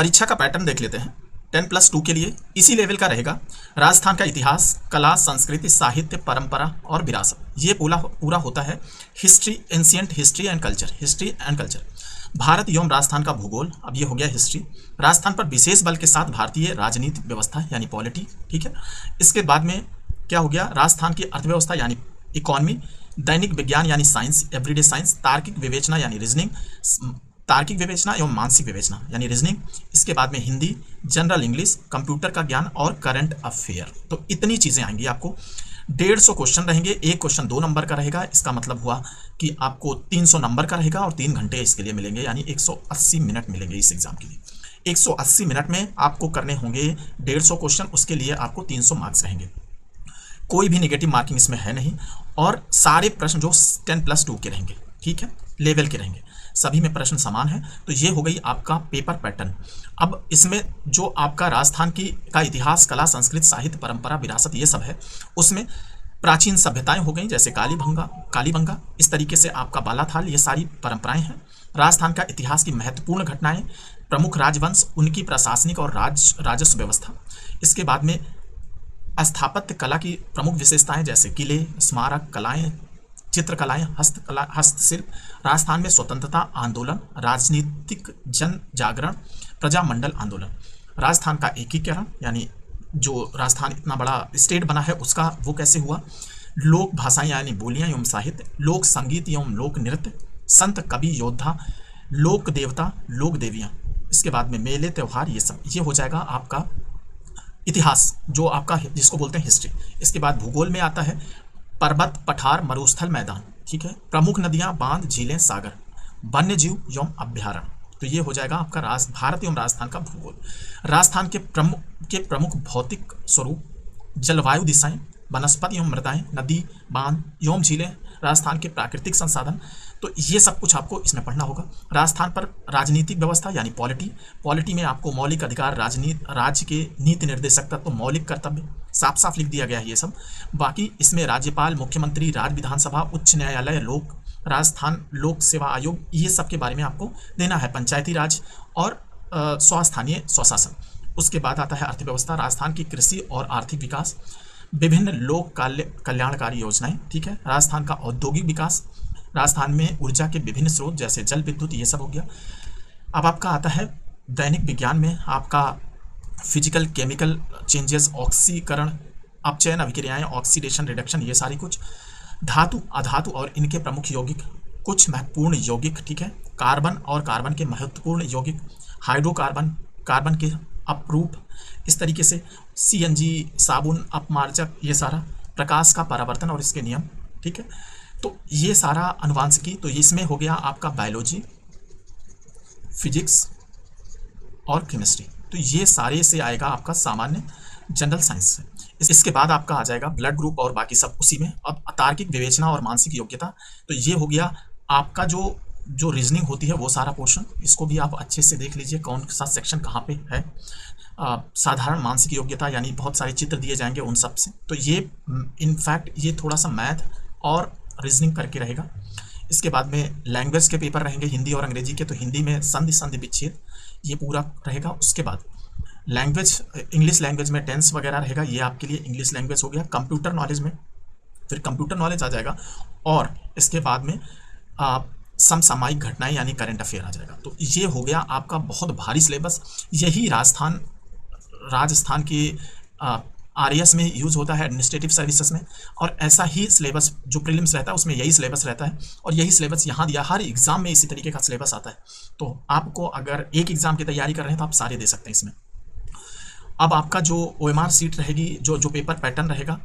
परीक्षा का पैटर्न देख लेते हैं। 10+2 के लिए इसी लेवल का रहेगा। राजस्थान का इतिहास, कला, संस्कृति, साहित्य, परंपरा और विरासत, ये पूरा होता है history, ancient history and culture, history and culture. Bharat एवं राजस्थान का भूगोल, अब ये हो गया हिस्ट्री। राजस्थान पर विशेष बल के साथ भारतीय राजनीतिक व्यवस्था यानी पॉलिटी, ठीक है। इसके बाद में क्या हो गया, राजस्थान की अर्थव्यवस्था यानी इकोनॉमी, दैनिक विज्ञान यानी साइंस, एवरीडे साइंस, तार्किक विवेचना यानी रीजनिंग, तार्किक विवेचना एवं मानसिक विवेचना यानी रीजनिंग। इसके बाद में हिंदी, जनरल इंग्लिश, कंप्यूटर का ज्ञान और करंट अफेयर। तो इतनी चीज़ें आएंगी आपको। 150 क्वेश्चन रहेंगे, एक क्वेश्चन 2 नंबर का रहेगा। इसका मतलब हुआ कि आपको 300 नंबर का रहेगा और 3 घंटे इसके लिए मिलेंगे, यानी 180 मिनट मिलेंगे इस एग्जाम के लिए। 180 मिनट में आपको करने होंगे 150 क्वेश्चन, उसके लिए आपको 300 मार्क्स रहेंगे। कोई भी नेगेटिव मार्किंग इसमें है नहीं, और सारे प्रश्न जो 10+2 के रहेंगे, ठीक है, लेवल के रहेंगे, सभी में प्रश्न समान है। तो ये हो गई आपका पेपर पैटर्न। अब इसमें जो आपका राजस्थान का इतिहास, कला, संस्कृति, साहित्य, परंपरा, विरासत, ये सब है, उसमें प्राचीन सभ्यताएं हो गई जैसे कालीबंगा, इस तरीके से आपका बालाथाल, ये सारी परंपराएं हैं। राजस्थान का इतिहास की महत्वपूर्ण घटनाएं, प्रमुख राजवंश, उनकी प्रशासनिक और राजस्व व्यवस्था। इसके बाद में स्थापत्य कला की प्रमुख विशेषताएं जैसे किले, स्मारक, कलाएं, चित्रकलाएं, हस्तशिल्प। राजस्थान में स्वतंत्रता आंदोलन, राजनीतिक जन जागरण, प्रजामंडल आंदोलन। राजस्थान का एकीकरण, यानी जो राजस्थान इतना बड़ा स्टेट बना है उसका वो कैसे हुआ। लोक भाषाएं यानी बोलियां एवं साहित्य, लोक संगीत एवं लोक नृत्य, संत कवि योद्धा, लोक देवता, लोक देवियां। इसके बाद में मेले, त्यौहार, ये सब, ये हो जाएगा आपका इतिहास, जो आपका जिसको बोलते हैं हिस्ट्री। इसके बाद भूगोल में आता है पर्वत, पठार, मरुस्थल, मैदान, ठीक है, प्रमुख नदियां, बांध, झीलें, सागर, वन्य जीव एवं अभ्यारण्य। तो ये हो जाएगा आपका भारत एवं राजस्थान का भूगोल। राजस्थान के प्रमुख भौतिक स्वरूप, जलवायु दिशाएं, वनस्पति एवं मृदाएं, नदी, बांध एवं झीलें, राजस्थान के प्राकृतिक संसाधन। तो ये सब कुछ आपको इसमें पढ़ना होगा। राजस्थान पर राजनीतिक व्यवस्था यानी पॉलिटी में आपको मौलिक अधिकार, राज्य के नीति निर्देशक तत्व, मौलिक कर्तव्य, साफ साफ लिख दिया गया है ये सब। बाकी इसमें राज्यपाल, मुख्यमंत्री, राज्य विधानसभा, उच्च न्यायालय, राजस्थान लोक सेवा आयोग, ये सब के बारे में आपको देना है। पंचायती राज और स्थानीय स्वशासन। उसके बाद आता है अर्थव्यवस्था, राजस्थान की कृषि और आर्थिक विकास, विभिन्न लोक कल्याणकारी योजनाएं, ठीक है। राजस्थान का औद्योगिक विकास, राजस्थान में ऊर्जा के विभिन्न स्रोत जैसे जल विद्युत, ये सब हो गया। अब आपका आता है दैनिक विज्ञान में आपका फिजिकल केमिकल चेंजेस, ऑक्सीकरण, अपचयन अभिक्रियाएं, ऑक्सीडेशन, रिडक्शन, ये सारी कुछ। धातु, अधातु और इनके प्रमुख यौगिक, कुछ महत्वपूर्ण यौगिक, ठीक है। कार्बन और कार्बन के महत्वपूर्ण यौगिक, हाइड्रोकार्बन, कार्बन के अपरूप, इस तरीके से CNG, साबुन, अपमार्जक, ये सारा। प्रकाश का परावर्तन और इसके नियम, ठीक है। तो ये सारा अनुवांशिकी। तो इसमें हो गया आपका बायोलॉजी, फिजिक्स और केमिस्ट्री। तो ये सारे से आएगा आपका सामान्य जनरल साइंस से। इसके बाद आपका आ जाएगा ब्लड ग्रुप और बाकी सब उसी में। अब तार्किक विवेचना और मानसिक योग्यता, तो ये हो गया आपका जो रीजनिंग होती है वो सारा पोर्शन। इसको भी आप अच्छे से देख लीजिए कौन सा सेक्शन कहाँ पे है। साधारण मानसिक योग्यता यानी बहुत सारे चित्र दिए जाएंगे उन सब से। तो ये इनफैक्ट ये थोड़ा सा मैथ और रीजनिंग करके रहेगा। इसके बाद में लैंग्वेज के पेपर रहेंगे हिंदी और अंग्रेजी के। तो हिंदी में संधि विच्छेद, ये पूरा रहेगा। उसके बाद लैंग्वेज, इंग्लिश लैंग्वेज में टेंस वगैरह रहेगा, ये आपके लिए इंग्लिश लैंग्वेज हो गया। कंप्यूटर नॉलेज में फिर कंप्यूटर नॉलेज आ जाएगा, और इसके बाद में समसामयिक घटनाएं यानी करंट अफेयर आ जाएगा। तो ये हो गया आपका बहुत भारी सिलेबस। यही राजस्थान के RAS में यूज़ होता है, एडमिनिस्ट्रेटिव सर्विसेज में। और ऐसा ही सिलेबस जो प्रीलिम्स रहता है उसमें यही सिलेबस रहता है, और यही सिलेबस यहाँ दिया। हर एग्जाम में इसी तरीके का सिलेबस आता है। तो आपको अगर एक एग्जाम की तैयारी कर रहे हैं तो आप सारे दे सकते हैं इसमें। अब आपका जो OMR सीट रहेगी, जो पेपर पैटर्न रहेगा,